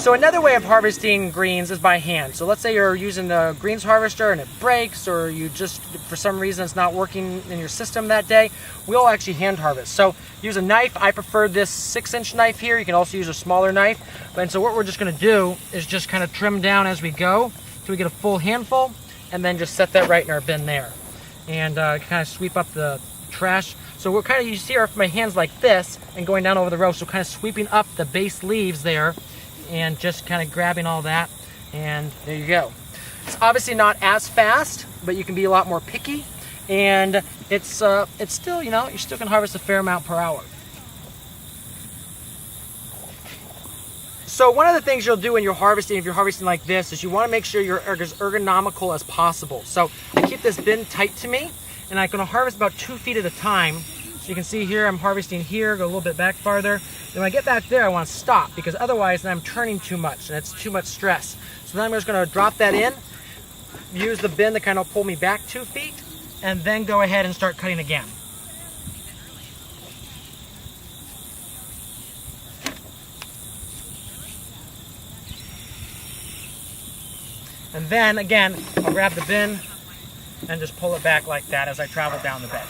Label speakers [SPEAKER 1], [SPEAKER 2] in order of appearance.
[SPEAKER 1] So another way of harvesting greens is by hand. So let's say you're using the greens harvester and it breaks, or you just, for some reason, it's not working in your system that day. We'll actually hand harvest. So use a knife. I prefer this 6-inch knife here. You can also use a smaller knife. And so what we're just going to do is just kind of trim down as we go till we get a full handful, and then just set that right in our bin there. And kind of sweep up the trash. So we're kind of, you see my hands like this and going down over the row, so kind of sweeping up the base leaves there and just kind of grabbing all that, and there you go. It's obviously not as fast, but you can be a lot more picky, and it's still, you know, you still can harvest a fair amount per hour. So one of the things you'll do when you're harvesting, if you're harvesting like this, is you want to make sure you're as ergonomical as possible. So I keep this bin tight to me, and I'm going to harvest about 2 feet at a time. So you can see here, I'm harvesting here, go a little bit back farther. Then when I get back there, I want to stop, because otherwise then I'm turning too much, and it's too much stress. So then I'm just going to drop that in, use the bin to kind of pull me back 2 feet, and then go ahead and start cutting again. And then again, I'll grab the bin and just pull it back like that as I travel down the bed.